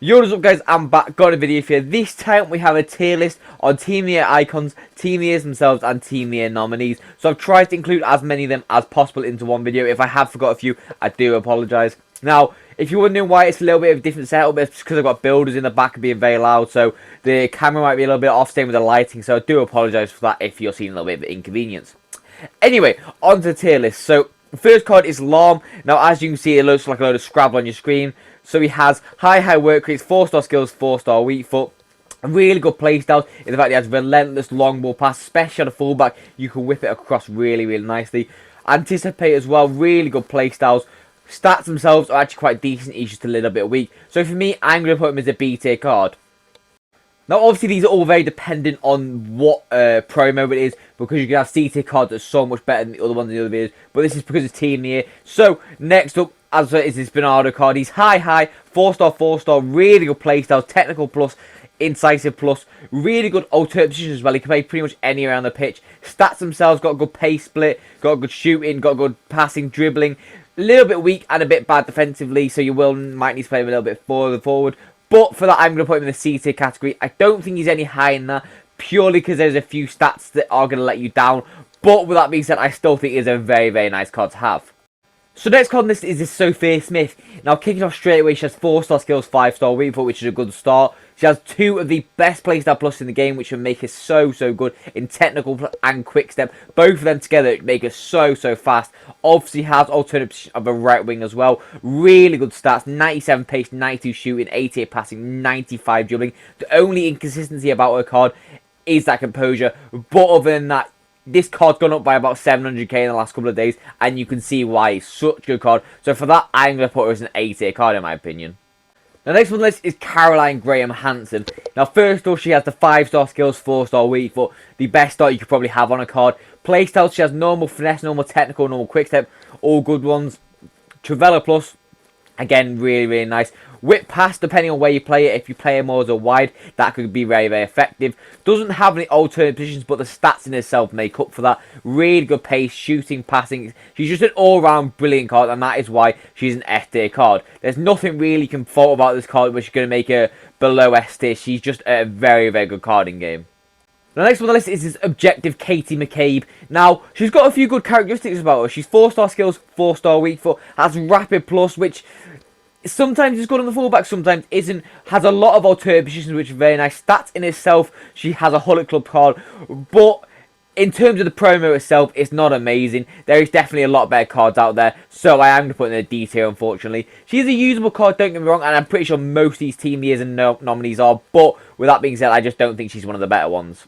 Yo, what's up guys, I'm back, got a video for you. This time we have a tier list on Team of the Year icons, Team of the Years themselves and Team of the Year nominees. So I've tried to include as many of them as possible into one video. If I have forgot a few, I do apologise. Now, if you're wondering why it's a little bit of a different setup, it's because I've got builders in the back being very loud, so the camera might be a little bit off, same with the lighting, so I do apologise for that if you're seeing a little bit of inconvenience. Anyway, on to the tier list. So, the first card is Lom. Now, as you can see, it looks like a load of Scrabble on your screen. So he has high work rates, 4-star skills, 4-star weak foot. A really good playstyle in the fact he has relentless long ball pass, especially on a fullback. You can whip it across really nicely. Anticipate as well, really good playstyles. Stats themselves are actually quite decent, he's just a little bit weak. So for me, I'm going to put him as a B tier card. Now, obviously, these are all very dependent on what pro mode it is, because you can have C tier cards that are so much better than the other ones in the other videos. But this is because it's Team of the Year. So, next up, as is this Bernardo card. He's high, 4-star, really good playstyle, technical plus, incisive plus, really good alternate positions as well. He can play pretty much anywhere on the pitch. Stats themselves, got a good pace split, got a good shooting, got good passing, dribbling. A little bit weak and a bit bad defensively, so you might need to play him a little bit further forward. But for that, I'm going to put him in the C tier category. I don't think he's any higher than that, purely because there's a few stats that are going to let you down. But with that being said, I still think it's a very nice card to have. So next card on this is Sophia Smith. Now kicking off straight away, she has 4-star skills, 5-star weak foot, which is a good start. She has 2 of the best playstyle plus in the game, which will make her so good in technical and quick step. Both of them together make her so fast. Obviously has alternate position of a right wing as well. Really good stats, 97 pace, 92 shooting, 88 passing, 95 dribbling. The only inconsistency about her card is that composure. But other than that, this card's gone up by about 700k in the last couple of days, and you can see why it's such a good card. So for that, I'm going to put her as an A tier card in my opinion. The next one on the list is Caroline Graham Hansen. Now first off, she has the 5-star skills, 4-star weak foot, the best start you could probably have on a card. Playstyle, she has normal finesse, normal technical, normal quick step, all good ones. Travella plus, again, really nice. Whip pass, depending on where you play it. If you play it more as a wide, that could be very effective. Doesn't have any alternate positions, but the stats in itself make up for that. Really good pace, shooting, passing. She's just an all-round brilliant card, and that is why she's an S tier card. There's nothing really you can fault about this card which is going to make her below S tier. She's just a very good card in game. The next one on the list is this objective Katie McCabe. Now, she's got a few good characteristics about her. She's 4-star skills, 4-star weak foot, has rapid plus, which sometimes is good on the fullback, sometimes isn't. Has a lot of alternate positions, which are very nice. Stats in itself, she has a Hullet Club card. But in terms of the promo itself, it's not amazing. There is definitely a lot better cards out there. So I am going to put in a D tier, unfortunately. She's a usable card, don't get me wrong. And I'm pretty sure most of these Team of the Years and nominees are. But with that being said, I just don't think she's one of the better ones.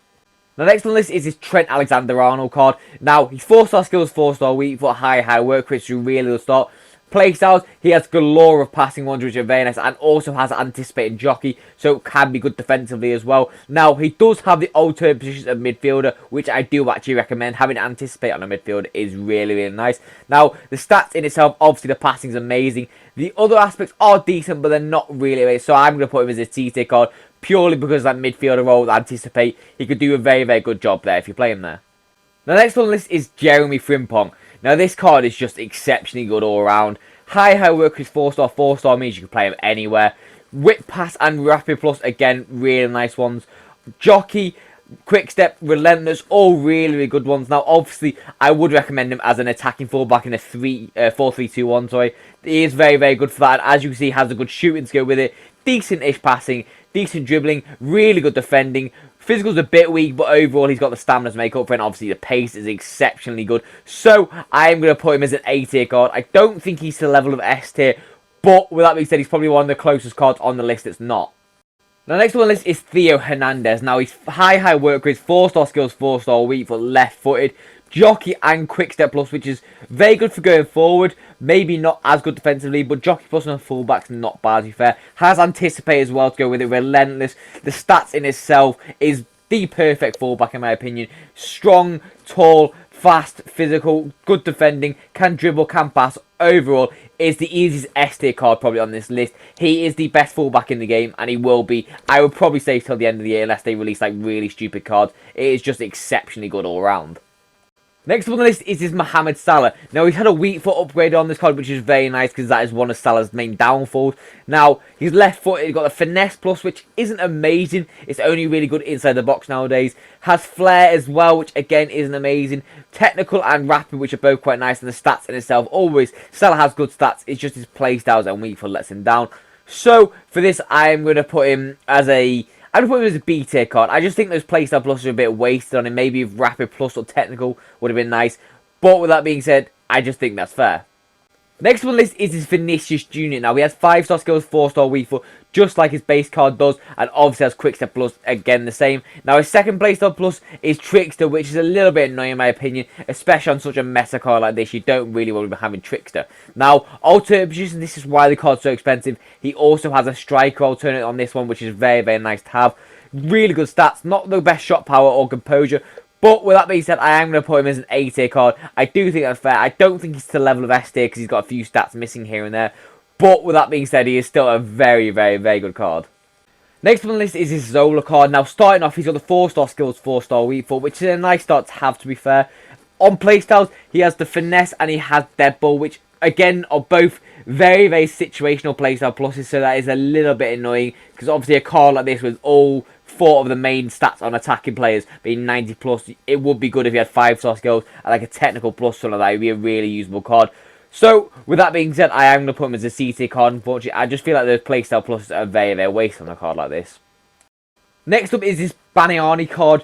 The next on the list is this Trent Alexander-Arnold card. Now, he's 4-star skills, 4-star weak foot, high work, which is a really good start. Playstyles, he has galore of passing ones, which are very nice, and also has anticipating jockey, so it can be good defensively as well. Now, he does have the alternate positions of midfielder, which I do actually recommend. Having anticipate on a midfield is really nice. Now, the stats in itself, obviously the passing is amazing. The other aspects are decent, but they're not really amazing, so I'm going to put him as a C tier card, purely because of that midfielder role, anticipate. He could do a very good job there if you play him there. The next on the list is Jeremy Frimpong. Now this card is just exceptionally good all around. High work is 4-star, 4-star means you can play him anywhere. Whip pass and rapid plus, again, really nice ones. Jockey, quick step, relentless, all really good ones. Now obviously I would recommend him as an attacking fullback in a 4-3-2-1, sorry. He is very good for that, and as you can see, has a good shooting skill with it. Decent-ish passing, decent dribbling, really good defending. Physical's a bit weak, but overall he's got the stamina to make up for it, and obviously the pace is exceptionally good. So I am going to put him as an A tier card. I don't think he's to the level of S tier, but with that being said, he's probably one of the closest cards on the list that's not. The next one on the list is Theo Hernandez. Now he's high work rate, 4-star skills, 4-star weak foot, left-footed. Jockey and quick step plus, which is very good for going forward. Maybe not as good defensively, but jockey plus on fullback's not bad, to be fair. Has anticipate as well to go with it. Relentless. The stats in itself is the perfect fullback in my opinion. Strong, tall, fast, physical, good defending, can dribble, can pass. Overall, is the easiest S tier card probably on this list. He is the best fullback in the game, and he will be, I would probably say, till the end of the year, unless they release like really stupid cards. It is just exceptionally good all round. Next up on the list is Mohamed Salah. Now, he's had a weak foot upgrade on this card, which is very nice because that is one of Salah's main downfalls. Now, his left foot, he's got the Finesse Plus, which isn't amazing. It's only really good inside the box nowadays. Has Flair as well, which again isn't amazing. Technical and Rapid, which are both quite nice. And the stats in itself, always, Salah has good stats. It's just his play styles and weak foot lets him down. So, for this, I'm going to put him as a... I'm going to put him as a B tier card. I just think those playstyle pluses are a bit wasted on him. Maybe if Rapid Plus or Technical would have been nice. But with that being said, I just think that's fair. Next on the list is his Vinicius Jr. Now, he has 5-star skills, 4-star weak foot, just like his base card does, and obviously has Quick Step Plus, again the same. Now, his second playstyle plus is Trickster, which is a little bit annoying in my opinion, especially on such a meta card like this. You don't really want to be having Trickster. Now, alternate position, this is why the card's so expensive. He also has a striker alternate on this one, which is very, very nice to have. Really good stats, not the best shot power or composure, but with that being said, I am going to put him as an A tier card. I do think that's fair. I don't think he's to the level of S tier because he's got a few stats missing here and there. But with that being said, he is still a very, very, very good card. Next on the list is his Zola card. Now, starting off, he's got the 4-star skills, 4-star weak foot, which is a nice start to have, to be fair. On playstyles, he has the Finesse and he has Deadball, which, again, are both very, very situational playstyle pluses. So that is a little bit annoying because obviously a card like this with all 4 of the main stats on attacking players being 90 plus, it would be good if he had 5-star skills and like a technical plus, something like that. It would be a really usable card. So, with that being said, I am going to put him as a C tier card, unfortunately. I just feel like those playstyle pluses are very, very waste on a card like this. Next up is this Bonmati card.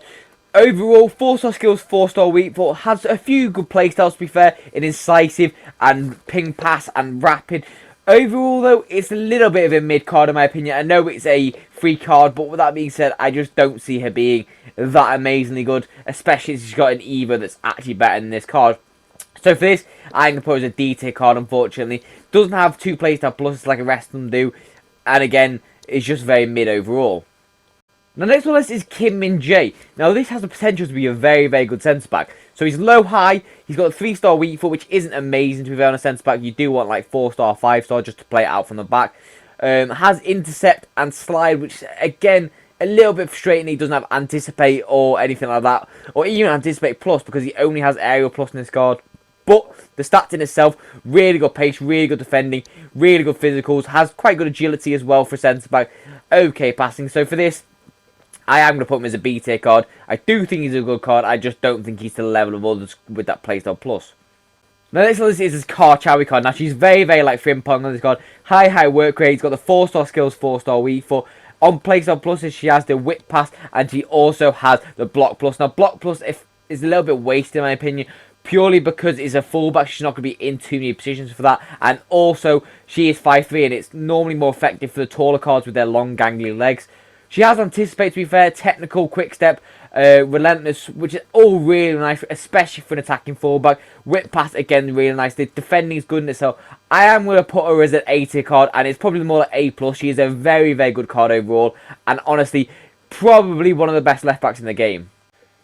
Overall, 4-star skills, 4-star weak foot, has a few good playstyles, to be fair, in incisive and ping pass and rapid. Overall, though, it's a little bit of a mid card in my opinion. I know it's a free card, but with that being said, I just don't see her being that amazingly good, especially since she's got an Eva that's actually better than this card. So for this, I'm going to pose a D tier card, unfortunately. Doesn't have 2 playstyle pluses like the rest of them do, and again, it's just very mid overall. Now, next on the list is Min Jae. Now, this has the potential to be a very, very good centre-back. So, he's low-high. He's got a 3-star weak foot, which isn't amazing to be fair on a centre-back. You do want, like, 4-star, 5-star just to play it out from the back. Has intercept and slide, which, again, a little bit frustrating. He doesn't have anticipate or anything like that. Or even anticipate plus, because he only has aerial plus in this card. But the stats in itself, really good pace, really good defending, really good physicals. Has quite good agility as well for centre-back. Okay passing. So, for this, I am going to put him as a B tier card. I do think he's a good card. I just don't think he's to the level of others with that playstyle plus. Now, next on this is his Kvaratskhelia card. Now, she's very, very like Frimpong on this card. High work rate. He's got the 4-star skills, 4-star weak foot. On playstyle pluses, she has the whip pass and she also has the block plus. Now, block plus is a little bit wasted in my opinion, purely because it's a fullback. She's not going to be in too many positions for that. And also, she is 5'3", and it's normally more effective for the taller cards with their long, gangly legs. She has anticipate, to be fair, technical, quick step, relentless, which is all really nice, especially for an attacking fullback. Whip pass, again, really nice. The defending is good in itself. I am going to put her as an A tier card, and it's probably more like A+. She is a very, very good card overall, and honestly, probably one of the best left backs in the game.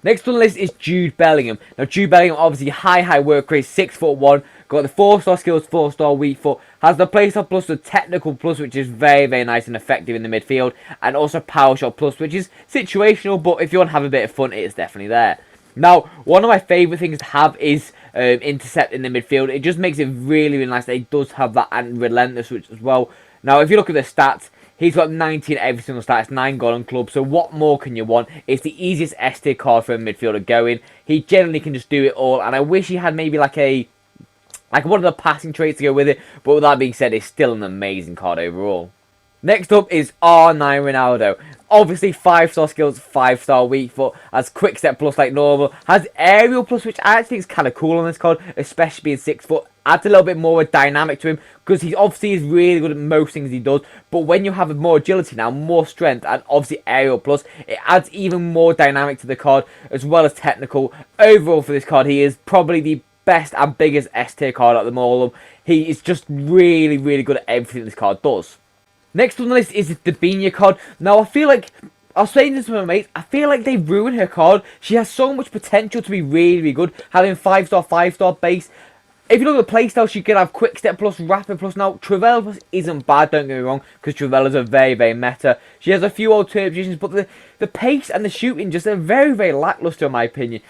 Next on the list is Jude Bellingham. Now, Jude Bellingham, obviously, high work rate, 6'1", got the 4-star skills, 4-star weak foot, has the playstyle plus, the technical plus, which is very, very nice and effective in the midfield, and also power shot plus, which is situational, but if you want to have a bit of fun, it is definitely there. Now, one of my favourite things to have is intercept in the midfield. It just makes it really, really nice that it does have that and relentless which as well. Now, if you look at the stats, he's got 90 in every single stat. It's 9 golden club. So what more can you want? It's the easiest S tier card for a midfielder going. He generally can just do it all. And I wish he had maybe like one of the passing traits to go with it. But with that being said, it's still an amazing card overall. Next up is R9 Ronaldo. Obviously 5-star skills, 5-star weak foot, has quick step plus like normal, has aerial plus, which I actually think is kind of cool on this card, especially being 6 foot. Adds a little bit more dynamic to him, because he obviously is really good at most things he does, but when you have more agility now, more strength, and obviously aerial plus, it adds even more dynamic to the card, as well as technical. Overall for this card, he is probably the best and biggest S tier card out of them all. He is just really, really good at everything this card does. Next on the list is the Vieira card. Now, I was saying this to my mates, I feel like they ruined her card. She has so much potential to be really, really good, having 5-star, 5-star base. If you look at the playstyle, she can have quick step plus, rapid plus. Now, Travella plus isn't bad, don't get me wrong, because Travella's a very, very meta. She has a few alternate positions, but the pace and the shooting just are very, very lackluster in my opinion.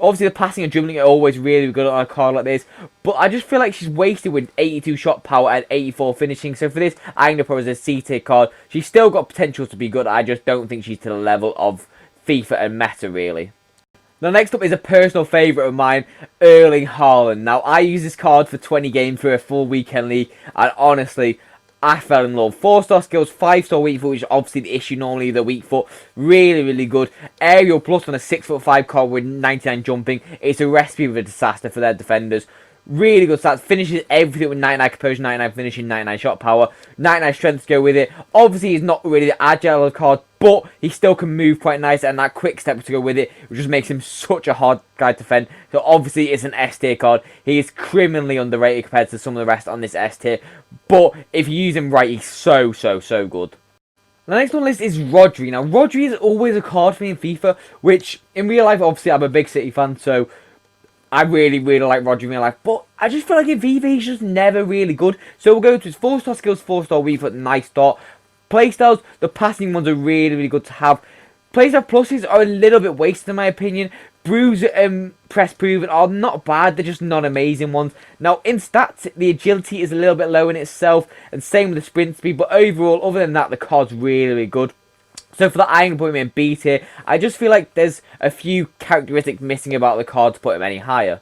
Obviously, the passing and dribbling are always really good on a card like this, but I just feel like she's wasted with 82 shot power and 84 finishing. So for this, I'm going to put her as a C-tier card. She's still got potential to be good. I just don't think she's to the level of FIFA and Meta, really. Now, next up is a personal favourite of mine, Erling Haaland. Now, I use this card for 20 games for a full weekend league, and honestly, I fell in love. 4-star skills, 5-star weak foot, which is obviously the issue normally, the weak foot. Really, really good. Aerial plus on a 6'5" card with 99 jumping. It's a recipe of a disaster for their defenders. Really good stats. Finishes everything with 99 composure, 99 finishing, 99 shot power, 99 strength to go with it. Obviously, he's not really the agile card, but he still can move quite nice, and that quick step to go with it, which just makes him such a hard guy to defend. So obviously, it's an S tier card. He is criminally underrated compared to some of the rest on this S tier, but if you use him right, he's so good. The next one on the list is Rodri. Now, Rodri is always a card for me in FIFA, which in real life, obviously, I'm a big City fan, so I really like Rodri in real life, but I just feel like in FIFA he's just never really good. So we'll go to his 4-star skills, 4-star weak foot, nice start. Playstyles, the passing ones are really good to have. Playstyle pluses are a little bit wasted in my opinion. Bruise and press proven are not bad, they're just not amazing ones. Now in stats, the agility is a little bit low in itself, and same with the sprint speed, but overall, other than that, the card's really good. So for that, I'm going to put him in B tier. I just feel like there's a few characteristics missing about the card to put him any higher.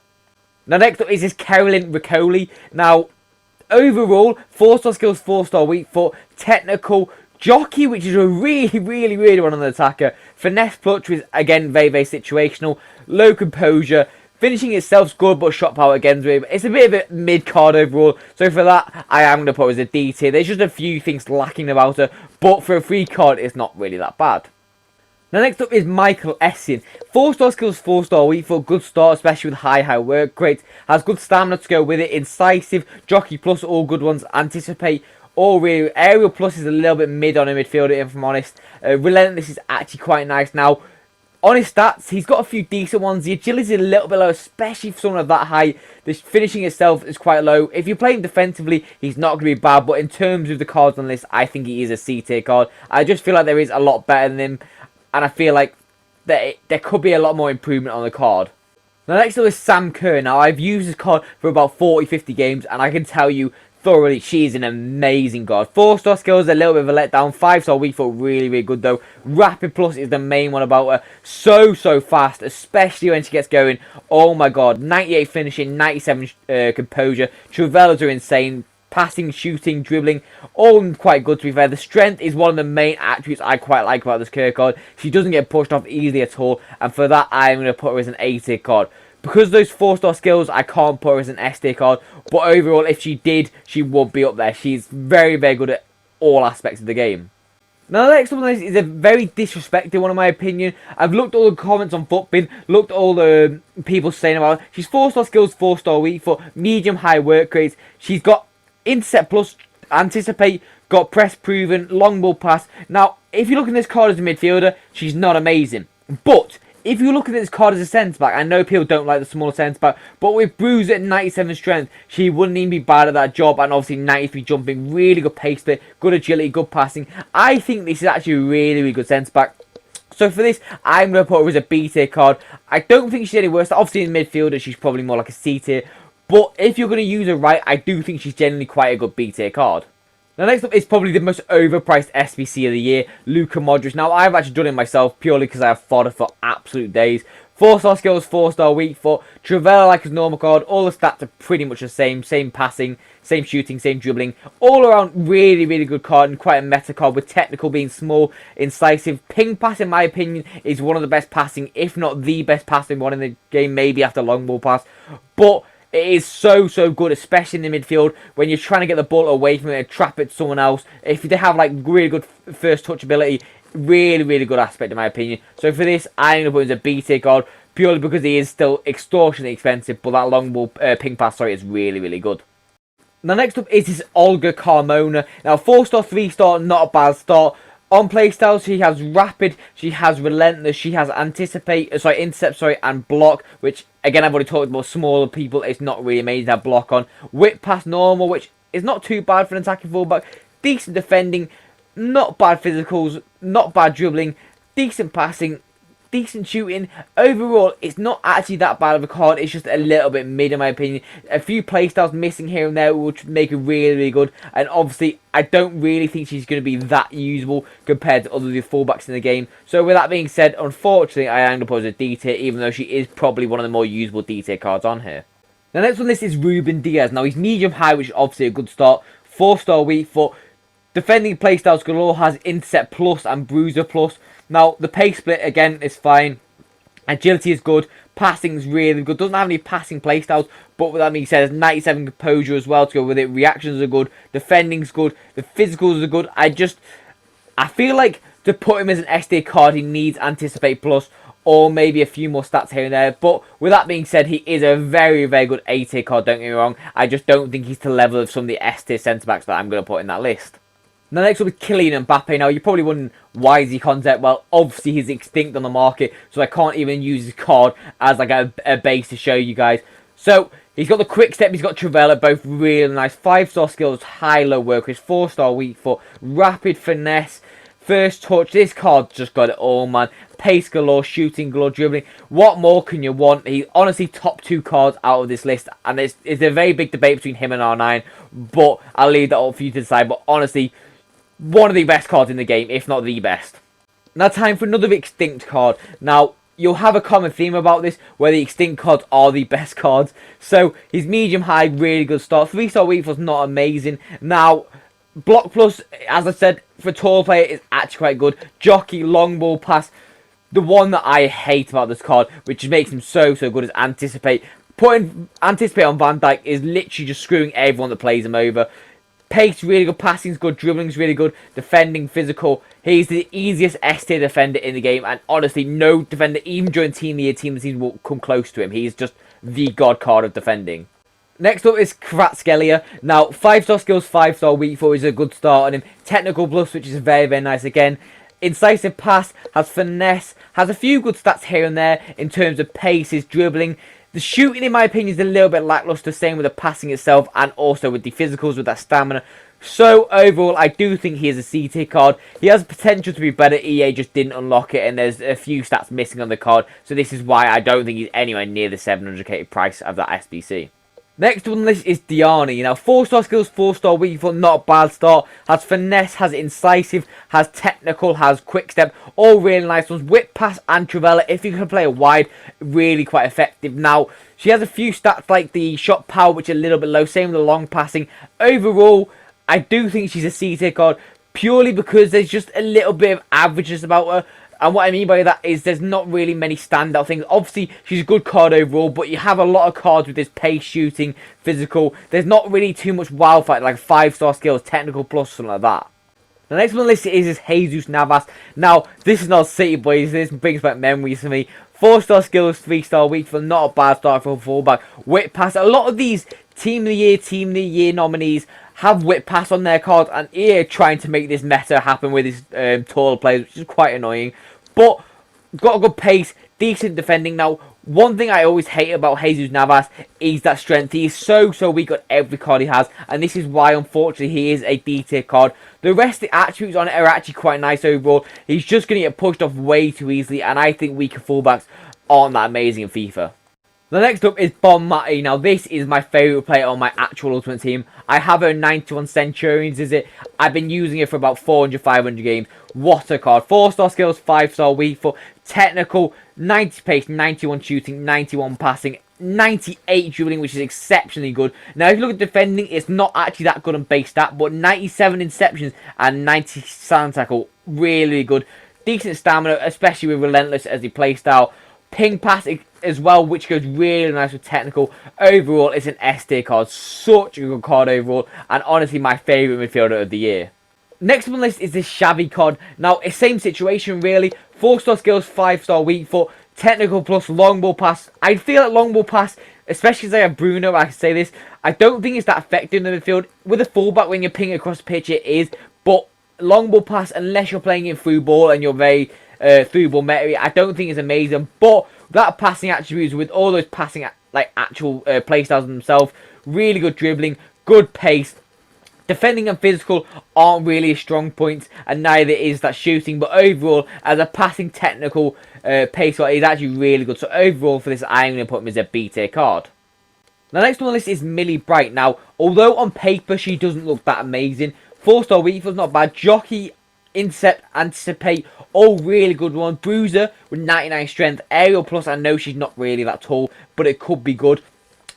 Now next up is this Kerr and M'Cabe. Now, overall, 4-star skills, 4-star weak foot, technical, jockey, which is a really one on the attacker. Finesse clutch, which is again very situational. Low composure. Finishing itself's good, but shot power again, it's a bit of a mid card overall. So for that, I am going to put it as a D tier. There's just a few things lacking about her, but for a free card, it's not really that bad. Now next up is Michael Essien. 4-star skills, 4-star weak foot, good start, especially with high work rate. Has good stamina to go with it, incisive, jockey plus, all good ones. Anticipate, all really. Aerial plus is a little bit mid on a midfielder, if I'm honest. Relentless is actually quite nice. Now, on his stats, he's got a few decent ones. The agility is a little bit low, especially for someone of that height. The finishing itself is quite low. If you're playing defensively, he's not going to be bad. But in terms of the cards on the list, I think he is a C-tier card. I just feel like there is a lot better than him. And I feel like there could be a lot more improvement on the card. Now next up is Sam Kerr. Now I've used this card for about 40-50 games. And I can tell you thoroughly, she's an amazing card. 4-star skills, a little bit of a letdown. 5-star weak foot, really good though. Rapid plus is the main one about her. So fast, especially when she gets going. Oh my god, 98 finishing, 97 composure. Travelers are insane. Passing, shooting, dribbling, all quite good to be fair. The strength is one of the main attributes I quite like about this Kerr card. She doesn't get pushed off easily at all, and for that I'm going to put her as an A-tier card. Because of those 4-star skills, I can't put her as an S-tier card, but overall, if she did, she would be up there. She's very good at all aspects of the game. Now, the next one on this is a very disrespected one in my opinion. I've looked at all the comments on Footbin, looked at all the people saying about her. She's 4-star skills, 4-star weak foot, medium high work rates. She's got intercept plus, anticipate, got press proven, long ball pass. Now, if you look at this card as a midfielder, she's not amazing. But if you look at this card as a centre back, I know people don't like the smaller centre back, but with Bruiser at 97 strength, she wouldn't even be bad at that job. And obviously 93 jumping, really good pace split, good agility, good passing. I think this is actually a really good centre back. So for this, I'm going to put her as a B tier card. I don't think she's any worse. Obviously in midfielder, she's probably more like a C tier. But if you're going to use her right, I do think she's generally quite a good B tier card. Now next up is probably the most overpriced SBC of the year, Luka Modric. Now I've actually done it myself purely because I have fodder for absolute days. 4-star skills, 4-star weak foot, Trivela like his normal card, all the stats are pretty much the same passing, same shooting, same dribbling. All around really good card and quite a meta card with technical being small, incisive. Ping pass in my opinion is one of the best passing, if not the best passing one in the game, maybe after long ball pass. But it is so good, especially in the midfield, when you're trying to get the ball away from it and trap it to someone else. If they have like really good first touch ability, really good aspect in my opinion. So for this, I'm going to put him as a B tier card, purely because he is still extortionately expensive, but that long ball ping pass, is really good. Now next up is this Olga Carmona. Now 4-star, 3-star, not a bad start. On playstyle, she has rapid, she has relentless, she has intercept, and block, which again I've already talked about smaller people, it's not really amazing to have block on. Whip pass normal, which is not too bad for an attacking fullback. Decent defending, not bad physicals, not bad dribbling, decent passing, decent shooting. Overall, it's not actually that bad of a card. It's just a little bit mid in my opinion. A few playstyles missing here and there, which make it really, really good. And obviously, I don't really think she's going to be that usable compared to other fullbacks in the game. So with that being said, unfortunately, I am going to put her as a D tier, even though she is probably one of the more usable D tier cards on here. The next one on this is Ruben Diaz. Now, he's medium high, which is obviously a good start. 4-star weak foot. Defending playstyles galore, has intercept plus and bruiser plus. Now, the pace split, again, is fine. Agility is good. Passing is really good. Doesn't have any passing playstyles, but with that being said, there's 97 composure as well to go with it. Reactions are good. Defending's good. The physicals are good. I feel like to put him as an SD card, he needs anticipate plus, or maybe a few more stats here and there. But with that being said, he is a very, very good A tier card, don't get me wrong. I just don't think he's to the level of some of the S tier centre-backs that I'm going to put in that list. Now, next up is Kylian Mbappe. Now, you're probably wondering, why is he concept? Well, obviously, he's extinct on the market, so I can't even use his card as like a base to show you guys. So, he's got the quick step, he's got Trivela, both really nice. 5-star skills, high-low work rate, 4-star weak foot, rapid finesse, first touch. This card just got it all, man. Pace galore, shooting galore, dribbling. What more can you want? He's honestly top 2 cards out of this list, and it's a very big debate between him and R9, but I'll leave that up for you to decide. But honestly, one of the best cards in the game, if not the best. Now, time for another extinct card. Now, you'll have a common theme about this, where the extinct cards are the best cards. So, he's medium high, really good start. 3-star weak was not amazing. Now, block plus, as I said, for a tall player is actually quite good. Jockey, long ball pass. The one that I hate about this card, which makes him so good, is anticipate. Putting anticipate on Van Dijk is literally just screwing everyone that plays him over. Pace, really good. Passing's good. Dribbling's really good. Defending, physical. He's the easiest S-tier defender in the game. And honestly, no defender, even during Team of the Year, Team of the Season, will come close to him. He's just the god card of defending. Next up is Kvaratskhelia. Now, 5-star skills, 5-star weak foot is a good start on him. Technical plus, which is very, very nice again. Incisive pass, has finesse, has a few good stats here and there in terms of pace, his dribbling. The shooting, in my opinion, is a little bit lackluster, same with the passing itself and also with the physicals, with that stamina. So, overall, I do think he is a C tier card. He has potential to be better. EA just didn't unlock it, and there's a few stats missing on the card. So, this is why I don't think he's anywhere near the 700k price of that SBC. Next on the list is Diani. Now, 4-star skills, 4-star weak foot, not a bad start. Has finesse, has incisive, has technical, has quick step. All really nice ones. Whip pass and Trivela, if you can play a wide, really quite effective. Now, she has a few stats like the shot power, which is a little bit low. Same with the long passing. Overall, I do think she's a C tier card, purely because there's just a little bit of averageness about her. And what I mean by that is there's not really many standout things. Obviously, she's a good card overall, but you have a lot of cards with this pace, shooting, physical. There's not really too much wildfire, like 5-star skills, technical plus, something like that. The next one on the list is Jesus Navas. Now, this is not City boys. This brings back memories for me. 4-star skills, 3-star weak for not a bad start for a fullback. Whip pass. A lot of these Team of the Year nominees have whip pass on their cards, and EA trying to make this meta happen with his taller players, which is quite annoying. But got a good pace, decent defending. Now, one thing I always hate about Jesus Navas is that strength. He is so weak on every card he has, and this is why, unfortunately, he is a D tier card. The rest of the attributes on it are actually quite nice overall. He's just going to get pushed off way too easily, and I think weaker fullbacks aren't that amazing in FIFA. The next up is Bonmati. Now, this is my favourite player on my actual Ultimate Team. I have her 91 Centurions, is it? I've been using it for about 400, 500 games. What a card. 4-star skills, 5-star weak foot, technical, 90 pace, 91 shooting, 91 passing, 98 dribbling, which is exceptionally good. Now, if you look at defending, it's not actually that good on base stat, but 97 interceptions and 90 sound tackle, really good. Decent stamina, especially with Relentless as the playstyle. Ping pass as well, which goes really nice with technical. Overall, it's an S tier card. Such a good card overall, and honestly, my favourite midfielder of the year. Next on the list is this Xavi card. Now, it's same situation really. 4-star skills, 5-star weak foot, technical plus, long ball pass. I feel like long ball pass, especially as I have Bruno, I can say this, I don't think it's that effective in the midfield. With a fullback, when you're pinging across the pitch, it is. But long ball pass, unless you're playing in through ball and you're very through ball meta, I don't think it's amazing. But that passing attributes, with all those passing like actual playstyles themselves, really good dribbling, good pace, Defending and physical aren't really his strong points, and neither is that shooting. But overall, as a passing technical pace, he's actually really good. So overall, for this, I'm going to put him as a B tier card. The next one on the list is Millie Bright. Now, although on paper she doesn't look that amazing, 4-star weak foot's not bad. Jockey, intercept, anticipate, all really good ones. Bruiser with 99 strength. Aerial plus, I know she's not really that tall, but it could be good.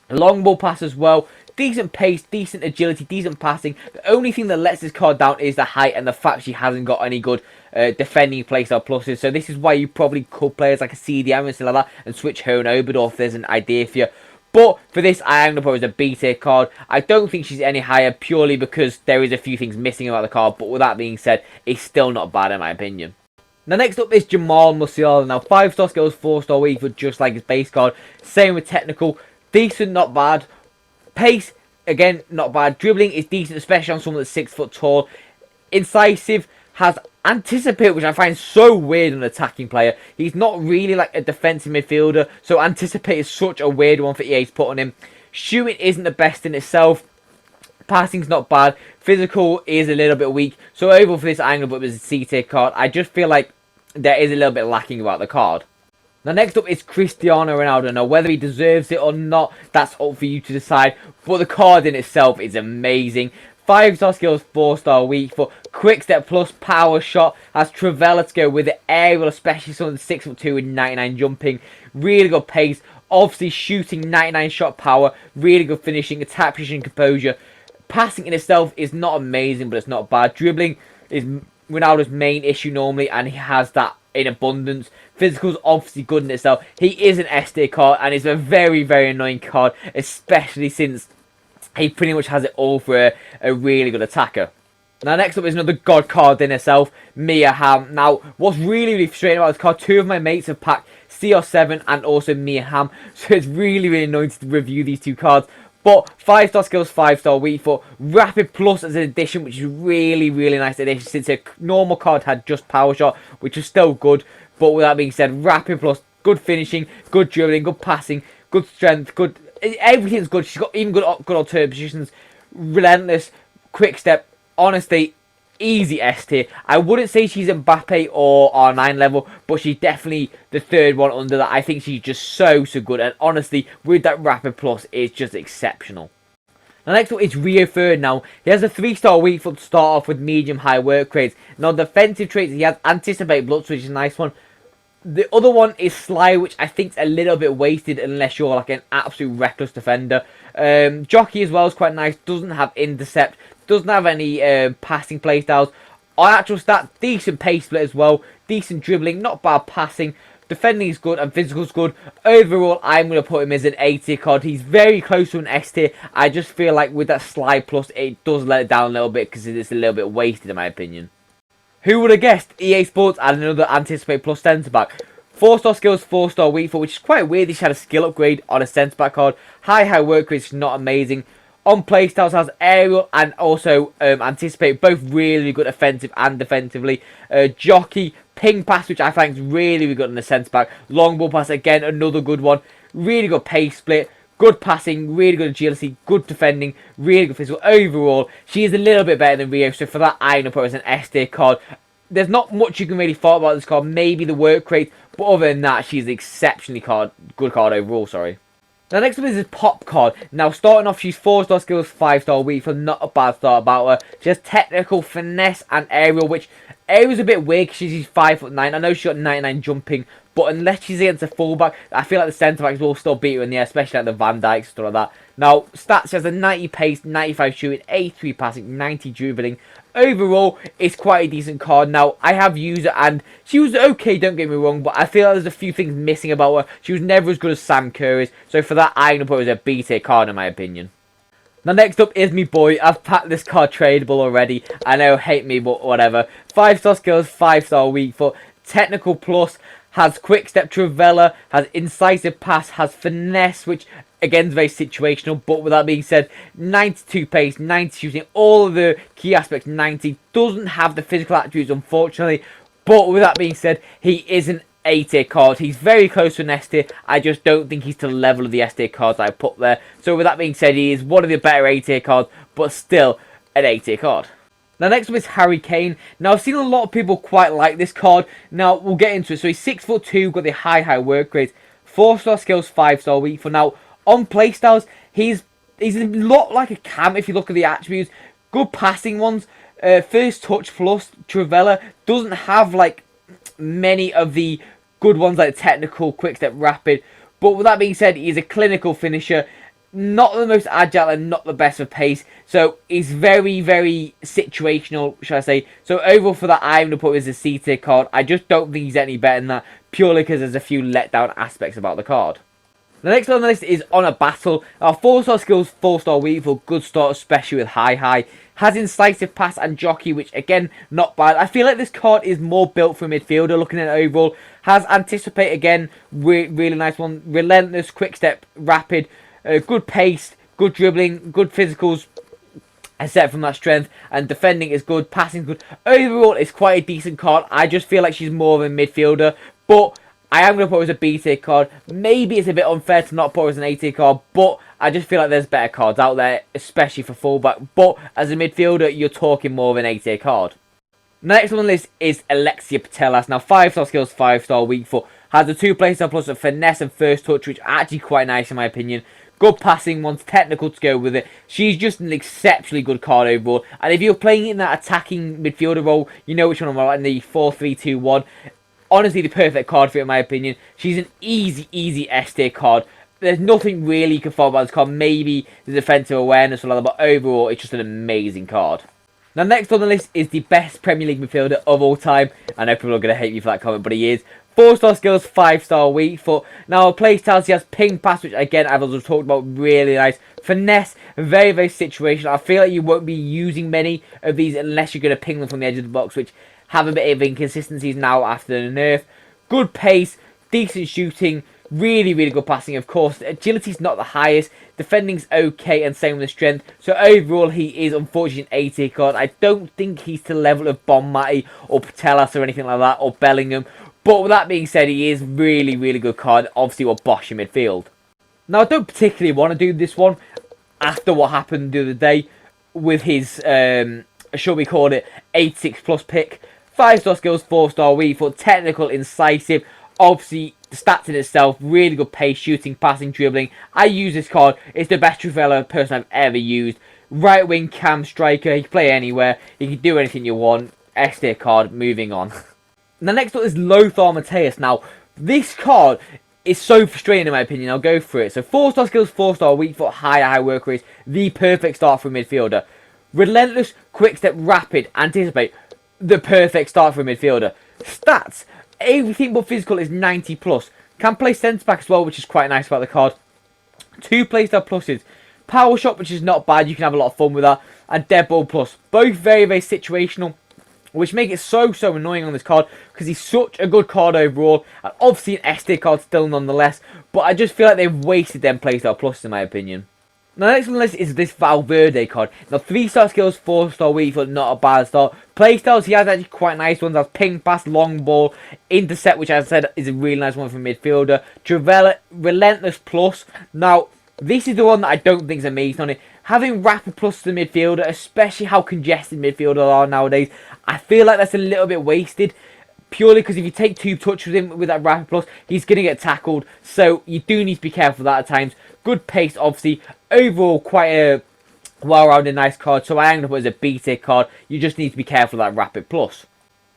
Long ball pass as well. Decent pace, decent agility, decent passing. The only thing that lets this card down is the height and the fact she hasn't got any good defending playstyle pluses. So this is why you probably could play as like a CDM and stuff like that and switch her and over if there's an idea for you. But for this, I am going to put her as a B tier card. I don't think she's any higher purely because there is a few things missing about the card. But with that being said, it's still not bad in my opinion. Now next up is Jamal Musiala. Now 5-star skills, 4-star weak foot, just like his base card. Same with technical. Decent, not bad. Pace, again, not bad. Dribbling is decent, especially on someone that's 6 foot tall. Incisive, has anticipate, which I find so weird in an attacking player. He's not really like a defensive midfielder, so anticipate is such a weird one for EA to put on him. Shooting isn't the best in itself. Passing's not bad. Physical is a little bit weak. So overall for this, I'm going to put him as a C tier card. I just feel like there is a little bit lacking about the card. Now next up is Cristiano Ronaldo. Now whether he deserves it or not, that's up for you to decide. But the card in itself is amazing. 5-star skills, 4-star weak foot, quick step plus power shot, has Trivela to go with it, aerial, especially someone 6'2" with 99 jumping, really good pace, obviously shooting, 99 shot power, really good finishing, attack position, composure. Passing in itself is not amazing, but it's not bad. Dribbling is Ronaldo's main issue normally, and he has that in abundance. Physical's obviously good in itself. He is an S tier card, and it's a very, very annoying card, especially since he pretty much has it all for a really good attacker. Now next up is another god card in itself, Mia Hamm. Now what's really, really frustrating about this card, 2 of my mates have packed CR7 and also Mia Hamm, so it's really, really annoying to review these 2 cards. But 5-star skills, 5-star weak foot, rapid plus as an addition, which is really, really nice addition since a normal card had just power shot, which is still good. But with that being said, rapid plus, good finishing, good dribbling, good passing, good strength, good, everything's good. She's got even good alternate positions, relentless, quick step. Honestly, easy S tier. I wouldn't say she's Mbappe or R9 level, but she's definitely the 3rd one under that. I think she's just so good, and honestly, with that rapid plus, it's just exceptional. Now next up is Rio Ferdinand. Now he has a 3-star weak foot to start off with medium high work rates. Now defensive traits, he has anticipate blitz, which is a nice one. The other one is Sly, which I think is a little bit wasted unless you're like an absolute reckless defender. Jockey as well is quite nice. Doesn't have intercept. Doesn't have any passing playstyles. On actual stat, decent pace split as well. Decent dribbling, not bad passing. Defending is good and physical is good. Overall, I'm going to put him as an A tier card. He's very close to an S tier. I just feel like with that slide plus, it does let it down a little bit because it's a little bit wasted in my opinion. Who would have guessed EA Sports had another Anticipate Plus centre-back? 4-star skills, 4-star weak foot, which is quite weird. She had a skill upgrade on a centre-back card. High work rate is not amazing. On playstyles has aerial and also Anticipate, both really good offensive and defensively. Jockey, ping pass, which I find is really, really good on the centre-back. Long ball pass, again, another good one. Really good pace split. Good passing, really good agility, good defending, really good physical. Overall, she is a little bit better than Rio, so for that, I'm going to put her as an S tier card. There's not much you can really thought about this card, maybe the work rate, but other than that, she's an exceptionally good card overall, sorry. Now next up is this Pop card. Now starting off, she's 4-star skills, 5-star weak foot, not a bad start about her. She has technical, finesse and aerial, which aerial's a bit weird because she's 5'9". I know she's got 99 jumping, but unless she's against a fullback, I feel like the centre-backs will still beat her in the air, especially like the Van Dijks, stuff like that. Now, stats, she has a 90 pace, 95 shooting, 83 passing, 90 dribbling. Overall, it's quite a decent card. Now, I have used her, and she was okay, don't get me wrong, but I feel like there's a few things missing about her. She was never as good as Sam Kerr is, so for that, I'm going to put her as a B tier card, in my opinion. Now, next up is me boy. I've packed this card tradable already. I know, hate me, but whatever. 5-star skills, 5-star weak foot, technical plus, has quick step Trivela, has incisive pass, has finesse, which again is very situational, but with that being said, 92 pace, 90 shooting, all of the key aspects 90, doesn't have the physical attributes unfortunately, but with that being said, he is an A tier card. He's very close to an S tier. I just don't think he's to the level of the S tier cards I put there. So with that being said, he is one of the better A tier cards, but still, an A-tier card. Now next up is Harry Kane. Now I've seen a lot of people quite like this card. Now we'll get into it. So he's 6'2", got the high work rate, 4-star skills, 5-star weak for. Now on playstyles, he's a lot like a Cam if you look at the attributes. Good passing ones, first touch plus. Trivela doesn't have like many of the good ones like technical, quick step, rapid. But with that being said, he's a clinical finisher. Not the most agile and not the best for pace. So he's very, very situational, shall I say. So overall for that, I'm going to put him as a C-tier card. I just don't think he's any better than that, purely because there's a few letdown aspects about the card. The next one on the list is On a Battle. Our 4-star skills, 4-star weak for good start, especially with high. Has incisive pass and jockey, which again, not bad. I feel like this card is more built for a midfielder, looking at it overall. Has anticipate again, really nice one. Relentless, quick step, rapid. Good pace, good dribbling, good physicals, except from that strength, and defending is good, passing is good. Overall, it's quite a decent card. I just feel like she's more of a midfielder, but I am going to put her as a B-tier card. Maybe it's a bit unfair to not put her as an A-tier card, but I just feel like there's better cards out there, especially for fullback. But as a midfielder, you're talking more of an A-tier card. Next on the list is Alexia Putellas. Now, 5-star skills, 5-star weak foot. Has a 2 playstyle plus a finesse and first touch, which are actually quite nice in my opinion. Good passing ones, technical to go with it. She's just an exceptionally good card overall. And if you're playing in that attacking midfielder role, you know which one I'm about in the 4-3-2-1. Honestly, the perfect card for it, in my opinion. She's an easy S-tier card. There's nothing really you can fault about this card. Maybe the defensive awareness or like that, but overall, it's just an amazing card. Now, next on the list is the best Premier League midfielder of all time. I know people are going to hate me for that comment, but he is. 4-star skills, 5-star weak foot. Now, playstyles, he has ping pass, which again, I've also talked about, really nice. Finesse, very, very situational. I feel like you won't be using many of these unless you're going to ping them from the edge of the box, which have a bit of inconsistencies now after the nerf. Good pace, decent shooting, really, really good passing, of course. Agility's not the highest. Defending's okay, and same with the strength. So overall, he is unfortunately an A-tier card. I don't think he's to the level of Bonmati or Putellas or anything like that, or Bellingham. But with that being said, he is really, really good card. Obviously, will bosh in midfield. Now, I don't particularly want to do this one after what happened the other day with his, shall we call it, 86 plus pick. 5-star skills, 4-star weak foot, technical, incisive. Obviously, the stats in itself, really good pace, shooting, passing, dribbling. I use this card. It's the best Trivela person I've ever used. Right wing cam striker. He can play anywhere. He can do anything you want. S-tier card. Moving on. The next one is Lothar Matthäus. Now, this card is so frustrating in my opinion. I'll go through it. So, 4-star skills, 4-star weak foot, high work rate. The perfect start for a midfielder. Relentless, quick step, rapid, anticipate. The perfect start for a midfielder. Stats. Everything but physical is 90 plus. Can play centre back as well, which is quite nice about the card. 2 playstyle pluses. Power shot, which is not bad. You can have a lot of fun with that. And dead ball plus. Both very, very situational, which make it so annoying on this card because he's such a good card overall. And obviously an S-tier card still nonetheless. But I just feel like they've wasted them playstyle pluses in my opinion. Now, next on the list is this Valverde card. Now, 3-star skills, 4-star weak foot, not a bad start. Playstyles, he has actually quite nice ones. Has ping pass, long ball, intercept, which as I said is a really nice one for midfielder. Trivela, relentless plus. Now, this is the one that I don't think is amazing on it. Having rapid plus to the midfielder, especially how congested midfielders are nowadays, I feel like that's a little bit wasted. Purely because if you take 2 touches with him with that rapid plus, he's going to get tackled. So you do need to be careful with that at times. Good pace, obviously. Overall, quite a well-rounded, nice card. So I am going to put it as a B-tier card. You just need to be careful with that rapid plus.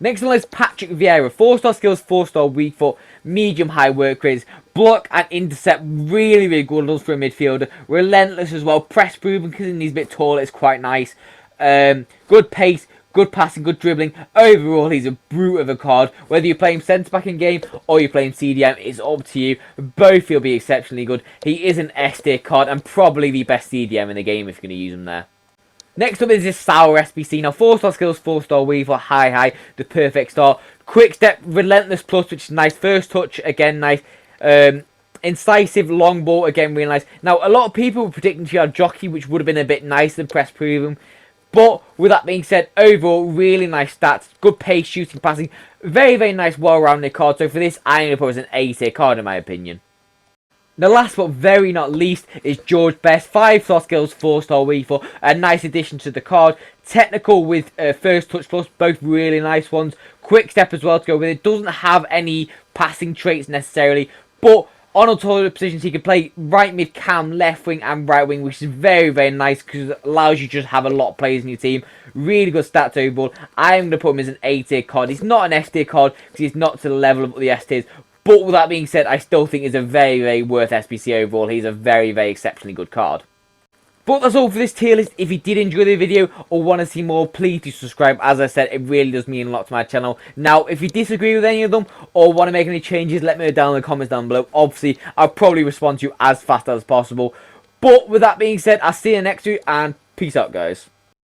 Next on the list, Patrick Vieira. 4-star skills, 4-star weak foot, medium-high work rates. Block and intercept, really, really good ones for a midfielder. Relentless as well. Press proven because he's a bit taller. It's quite nice. Good pace. Good passing, good dribbling. Overall, he's a brute of a card. Whether you're playing centre-back in game or you're playing CDM, it's up to you. Both will be exceptionally good. He is an S-tier card and probably the best CDM in the game if you're going to use him there. Next up is this Sour SBC. Now, 4-star skills, 4-star weave, high, the perfect start. Quick step, relentless plus, which is nice. First touch, again, nice. Incisive, long ball, again, really nice. Now, a lot of people were predicting to have jockey, which would have been a bit nicer than press proven. But with that being said, overall, really nice stats. Good pace, shooting, passing. Very, very nice, well-rounded card. So for this, I'm going to put it as an A-tier card in my opinion. The last but very not least is George Best. 5-star skills, 4-star weak for a nice addition to the card. Technical with first touch plus, both really nice ones. Quick step as well to go with it. Doesn't have any passing traits necessarily, but on all toilet positions he can play right mid cam, left wing and right wing, which is very, very nice because it allows you to just have a lot of players in your team. Really good stats overall. I am going to put him as an A tier card. He's not an S tier card because he's not to the level of the S tiers. But with that being said, I still think he's a very, very worth SBC overall. He's a very, very exceptionally good card. But that's all for this tier list. If you did enjoy the video or want to see more, please do subscribe. As I said, it really does mean a lot to my channel. Now, if you disagree with any of them or want to make any changes, let me know down in the comments down below. Obviously, I'll probably respond to you as fast as possible. But with that being said, I'll see you next week and peace out, guys.